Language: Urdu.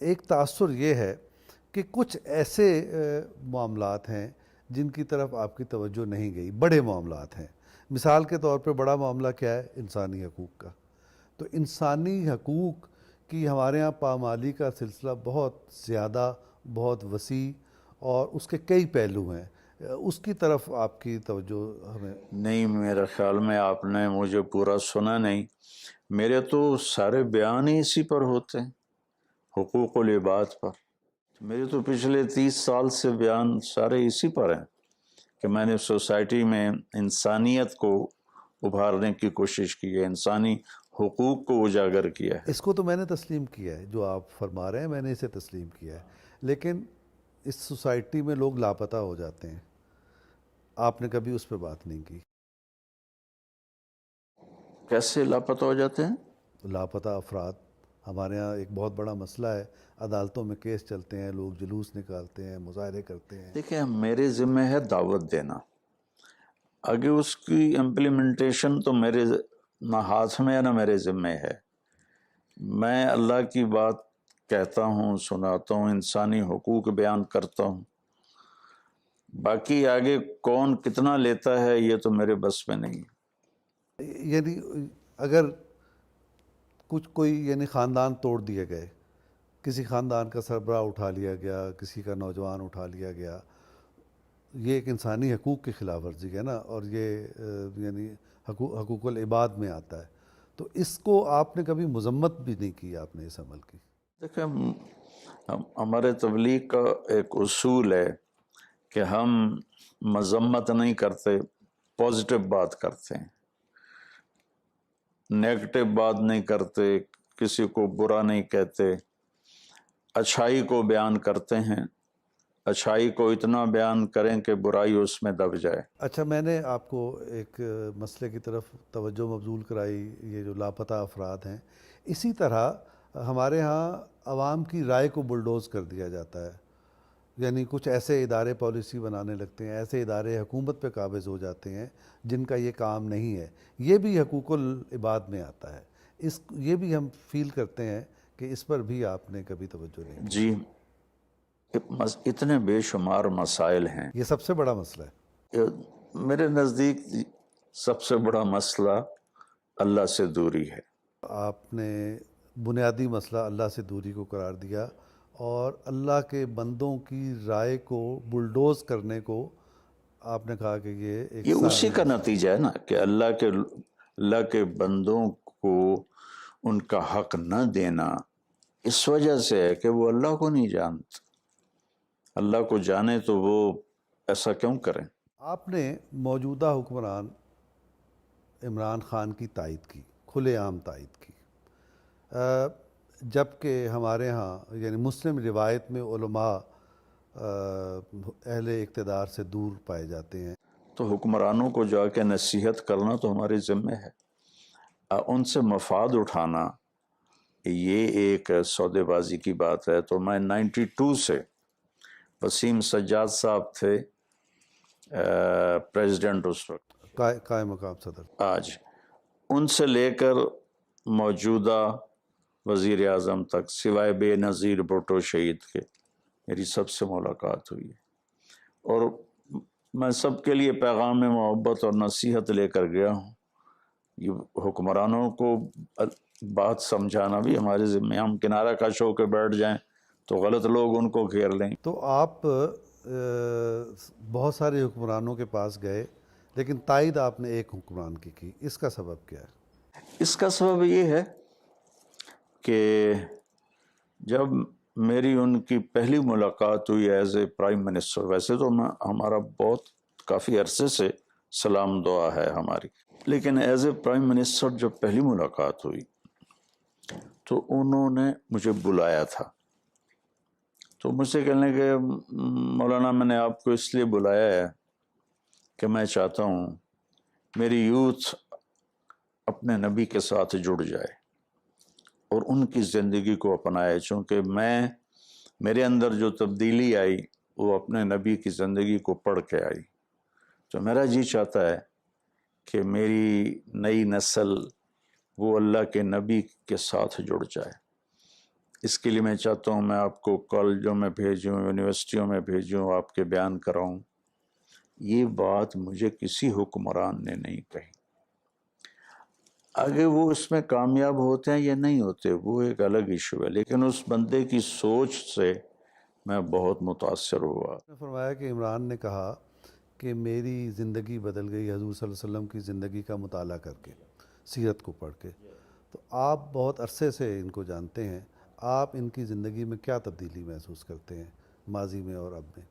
ایک تاثر یہ ہے کہ کچھ ایسے معاملات ہیں جن کی طرف آپ کی توجہ نہیں گئی، بڑے معاملات ہیں. مثال کے طور پہ بڑا معاملہ کیا ہے؟ انسانی حقوق کا. تو انسانی حقوق کی ہمارے ہاں پامالی کا سلسلہ بہت زیادہ، بہت وسیع، اور اس کے کئی پہلو ہیں. اس کی طرف آپ کی توجہ ہمیں. نہیں، میرے خیال میں آپ نے مجھے پورا سنا نہیں. میرے تو سارے بیان ہی اسی پر ہوتے ہیں، حقوق العباد پر. میرے تو پچھلے 30 سال سے بیان سارے اسی پر ہیں کہ میں نے سوسائٹی میں انسانیت کو ابھارنے کی کوشش کی ہے، انسانی حقوق کو اجاگر کیا ہے. اس کو تو میں نے تسلیم کیا ہے، جو آپ فرما رہے ہیں میں نے اسے تسلیم کیا ہے، لیکن اس سوسائٹی میں لوگ لاپتہ ہو جاتے ہیں. آپ نے کبھی اس پہ بات نہیں کی. کیسے لاپتہ ہو جاتے ہیں؟ لاپتہ افراد ہمارے ہاں ایک بہت بڑا مسئلہ ہے. عدالتوں میں کیس چلتے ہیں، لوگ جلوس نکالتے ہیں، مظاہرے کرتے ہیں. دیکھیں، میرے ذمہ ہے دعوت دینا، آگے اس کی امپلیمنٹیشن تو میرے نہ ہاتھ میں ہے نہ میرے ذمہ ہے. میں اللہ کی بات کہتا ہوں، سناتا ہوں، انسانی حقوق بیان کرتا ہوں. باقی آگے کون کتنا لیتا ہے یہ تو میرے بس میں نہیں. یعنی اگر کوئی یعنی خاندان توڑ دیے گئے، کسی خاندان کا سربراہ اٹھا لیا گیا، کسی کا نوجوان اٹھا لیا گیا، یہ ایک انسانی حقوق کی خلاف ورزی ہے نا، اور یہ یعنی حقوق العباد میں آتا ہے. تو اس کو آپ نے کبھی مذمت بھی نہیں کی آپ نے اس عمل کی؟ دیکھیں، ہمارے تبلیغ کا ایک اصول ہے کہ ہم مذمت نہیں کرتے، پازیٹیو بات کرتے ہیں، نیگیٹو بات نہیں کرتے، کسی کو برا نہیں کہتے، اچھائی کو بیان کرتے ہیں. اچھائی کو اتنا بیان کریں کہ برائی اس میں دب جائے. اچھا، میں نے آپ کو ایک مسئلے کی طرف توجہ مبذول کرائی، یہ جو لاپتہ افراد ہیں. اسی طرح ہمارے ہاں عوام کی رائے کو بلڈوز کر دیا جاتا ہے. یعنی کچھ ایسے ادارے پالیسی بنانے لگتے ہیں، ایسے ادارے حکومت پہ قابض ہو جاتے ہیں جن کا یہ کام نہیں ہے. یہ بھی حقوق العباد میں آتا ہے. یہ بھی ہم فیل کرتے ہیں کہ اس پر بھی آپ نے کبھی توجہ نہیں کی. جی، اتنے بے شمار مسائل ہیں. یہ سب سے بڑا مسئلہ ہے میرے نزدیک سب سے بڑا مسئلہ اللہ سے دوری ہے. آپ نے بنیادی مسئلہ اللہ سے دوری کو قرار دیا، اور اللہ کے بندوں کی رائے کو بلڈوز کرنے کو آپ نے کہا کہ یہ ایک یہ اسی کا نتیجہ ہے نا کہ اللہ کے بندوں کو ان کا حق نہ دینا اس وجہ سے ہے کہ وہ اللہ کو نہیں جانتے. اللہ کو جانے تو وہ ایسا کیوں کریں؟ آپ نے موجودہ حکمران عمران خان کی تائید کی، کھلے عام تائید کی، جبکہ ہمارے ہاں یعنی مسلم روایت میں علماء اہل اقتدار سے دور پائے جاتے ہیں. تو حکمرانوں کو جا کے نصیحت کرنا تو ہمارے ذمہ ہے. ان سے مفاد اٹھانا یہ ایک سودے بازی کی بات ہے. تو میں 92 سے وسیم سجاد صاحب تھے پریزیڈنٹ اس وقت، قائم مقام صدر، آج ان سے لے کر موجودہ وزیر اعظم تک سوائے بے نظیر بھٹو شہید کے میری سب سے ملاقات ہوئی ہے. اور میں سب کے لیے پیغام محبت اور نصیحت لے کر گیا ہوں. یہ حکمرانوں کو بات سمجھانا بھی ہمارے ذمہ. ہم کنارہ کش ہو کے بیٹھ جائیں تو غلط لوگ ان کو گھیر لیں. تو آپ بہت سارے حکمرانوں کے پاس گئے لیکن تائید آپ نے ایک حکمران کی. اس کا سبب کیا ہے؟ اس کا سبب یہ ہے کہ جب میری ان کی پہلی ملاقات ہوئی ایز اے پرائم منسٹر، ویسے تو ہمارا بہت کافی عرصے سے سلام دعا ہے ہماری، لیکن ایز اے پرائم منسٹر جب پہلی ملاقات ہوئی تو انہوں نے مجھے بلایا تھا. تو مجھ سے کہنے کہ مولانا میں نے آپ کو اس لیے بلایا ہے کہ میں چاہتا ہوں میری یوتھ اپنے نبی کے ساتھ جڑ جائے اور ان کی زندگی کو اپنائے، چونکہ میرے اندر جو تبدیلی آئی وہ اپنے نبی کی زندگی کو پڑھ کے آئی. تو میرا جی چاہتا ہے کہ میری نئی نسل وہ اللہ کے نبی کے ساتھ جڑ جائے. اس کے لیے میں چاہتا ہوں میں آپ کو کالجوں میں بھیجوں، یونیورسٹیوں میں بھیجوں، آپ کے بیان کراؤں. یہ بات مجھے کسی حکمران نے نہیں کہی. اگر وہ اس میں کامیاب ہوتے ہیں یا نہیں ہوتے وہ ایک الگ ایشو ہے، لیکن اس بندے کی سوچ سے میں بہت متاثر ہوا. نے فرمایا کہ عمران نے کہا کہ میری زندگی بدل گئی حضور صلی اللہ علیہ وسلم کی زندگی کا مطالعہ کر کے، سیرت کو پڑھ کے. تو آپ بہت عرصے سے ان کو جانتے ہیں، آپ ان کی زندگی میں کیا تبدیلی محسوس کرتے ہیں ماضی میں اور اب میں؟